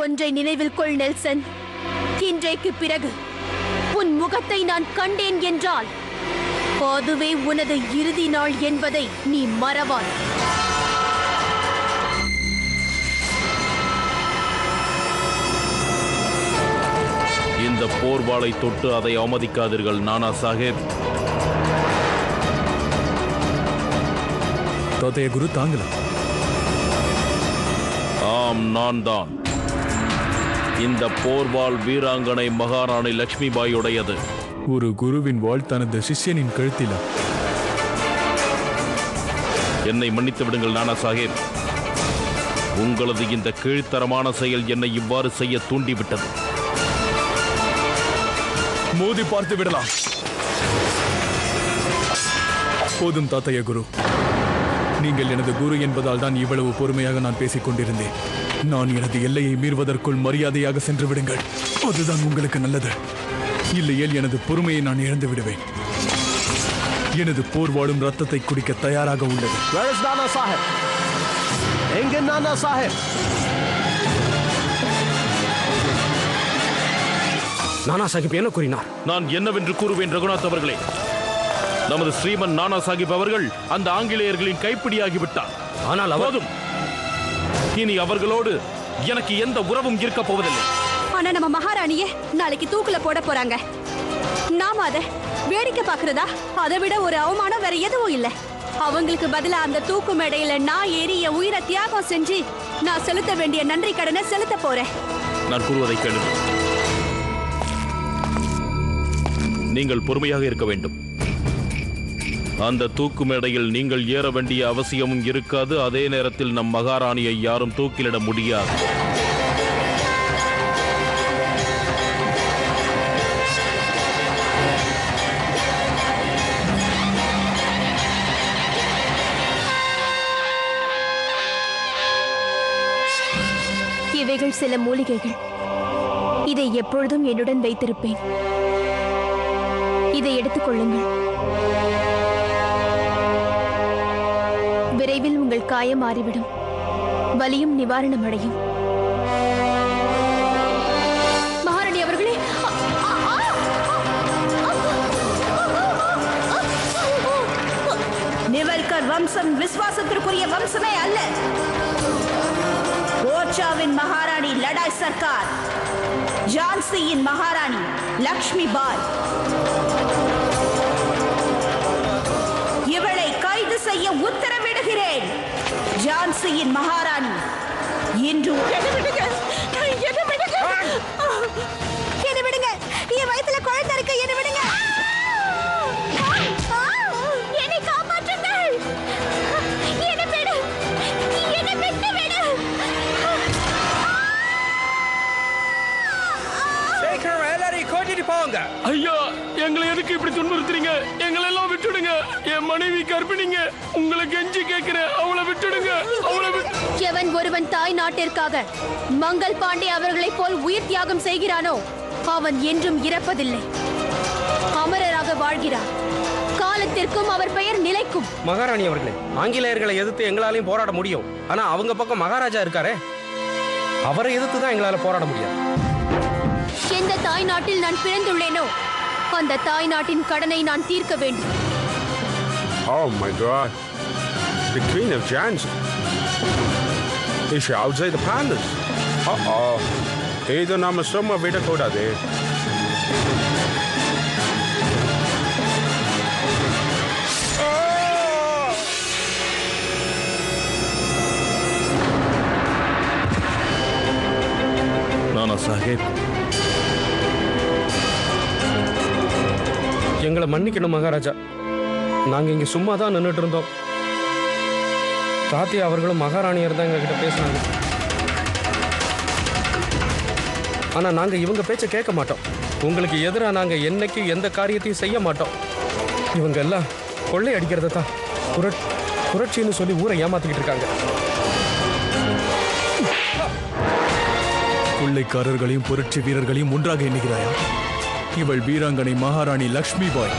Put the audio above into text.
ஒன்றை நினைவில் கொள் நெல்சன். இன்றைக்கு பிறகு உன் முகத்தை நான் கண்டேன் என்றால் அதுவே உனது இறுதி நாள் என்பதை நீ மறவாய். இந்த போர்வாளை தொட்டு அதை அவமதிக்காதீர்கள் நானா சாஹேப். தோத்தைய குரு தாங்களா? ஆம், நான் தான். இந்த போர்வாள் வீராங்கனை மகாராணி லட்சுமி பாயுடையது. ஒரு குருவின் வாழ் தனது சிஷ்யனின் கழுத்திலா? என்னை மன்னித்து விடுங்கள் நானா சாஹேப். உங்களது இந்த கீழ்த்தரமான செயல் என்னை இவ்வாறு செய்ய தூண்டிவிட்டது. மோதி பார்த்து விடலாம். போதும் தாத்தைய குரு. நீங்கள் எனது குரு என்பதால் தான் இவ்வளவு பொறுமையாக நான் பேசிக் கொண்டிருந்தேன். நான் எனது எல்லையை மீறுவதற்குள் மரியாதையாக சென்று விடுங்கள். அதுதான் உங்களுக்கு நல்லது. இல்லையேல் எனது பொறுமையை நான் இழந்து விடுவேன். எனது போர்வாடும் ரத்தத்தை குடிக்க தயாராக உள்ளது. நானா சாஹிப் என்ன கூறினார்? நான் என்னவென்று கூறுவேன் ரகுநாத் அவர்களே. நமது ஸ்ரீமன் நானா சாஹிப் அவர்கள் அந்த ஆங்கிலேயர்களின் கைப்பிடியாகிவிட்டார். ஆனால் போதும், இனி அவர்களோடு எனக்கு எந்த உறவும் இருக்க போவதில்லை. ஆனா நம்ம மகாராணியே நாளைக்கு தூக்குல போட போறாங்க. நாம அத வேடிக்கை பாக்குறதா? அதை விட ஒரு அவமானம் வேற எதுவும் இல்ல. அவங்களுக்கு பதிலா அந்த தூக்கு மேடையில நான் ஏறி என் உயிரை தியாகம் செஞ்சு நான் செலுத்த வேண்டிய நன்றி கடனை செலுத்த போறேன். நான் கூறுவதை கேளுங்கள். நீங்கள் பொறுமையாக இருக்க வேண்டும். அந்த தூக்கு மேடையில் நீங்கள் ஏற வேண்டிய அவசியமும் இருக்காது. அதே நேரத்தில் நம் மகாராணியை யாரும் தூக்கிலிட முடியாது. இவைகள் சில மூலிகைகள். இதை எப்பொழுதும் என்னுடன் வைத்திருப்பேன். இதை எடுத்துக் கொள்ளுங்கள். விரைவில் உங்கள் காயம் மாறிவிடும். வலியும் நிவாரணம் அடையும். மகாராணி அவர்களே, நிவல்கர் வம்சம் விசுவாசத்திற்குரிய வம்சமே அல்ல. ஓர்ச்சாவின் மகாராணி லடாய் சர்க்கார், ஜான்சியின் மகாராணி லக்ஷ்மி பாய். இவளை கைது செய்ய உத்தரவிடுகிறேன். ஜான்சியின் மகாராணி இன்று என் வயித்துல குழந்தை இருக்கு. என்ன விடுங்க. என்னை காப்பாற்றுங்கள். என்னை விடு. என்னை விட்டு விடு. ஐயா, எங்களை எதுக்கு இப்படி துன்புறுத்துறீங்க? எங்களை எல்லாம் விட்டுடுங்க. என் மனைவி கர்ப்பிணிங்க. உங்களை கெஞ்சி கேட்கிறேன், அவளை விட்டுடுங்க. எவன் ஒருவன் தாய் நாட்டிற்காக மங்கள் பாண்டே அவர்களைப் போல் உயிர் தியாகம் செய்கிறானோ அவன் என்றும் இறப்பதில்லை. அமரராக வாழ்கிறார். காலத்திற்கும் அவர் பெயர் நிலைக்கும். மகாராணி அவர்களே, ஆங்கிலேயர்களை எதிர்த்து எங்களாலையும் போராட முடியும். ஆனா அவங்க பக்கம் மகாராஜா இருக்காரே, அவரை எதிர்த்து தான் எங்களால போராட முடியாது. எந்த தாய் நாட்டில் நான் பிறந்துள்ளேனோ அந்த தாய் நாட்டின் கடனை நான் தீர்க்க வேண்டும். Oh my God! The Queen of Jansi. Is she outside the palace? இது நாம சும்மா விடக்கூடாது. நானா சாஹேப், எங்களை மன்னிக்கணும் மகாராஜா. நாங்க இங்க சும்மா தான் நின்றுட்டு இருந்தோம். தாத்தியா அவர்களும் மகாராணியர் தான் எங்ககிட்ட பேசினாங்க. ஆனா நாங்க இவங்க பேச்ச கேட்க மாட்டோம். உங்களுக்கு எதிராக நாங்க என்னைக்கு எந்த காரியத்தையும் செய்ய மாட்டோம். இவங்க எல்லாம் கொள்ளை அடிக்கிறத தான் புரட்சின்னு சொல்லி ஊரை ஏமாத்திக்கிட்டு இருக்காங்க. கொள்ளைக்காரர்களையும் புரட்சி வீரர்களையும் ஒன்றாக எண்ணுகிறாயா? இவள் வீராங்கனை மகாராணி லக்ஷ்மி பாய்.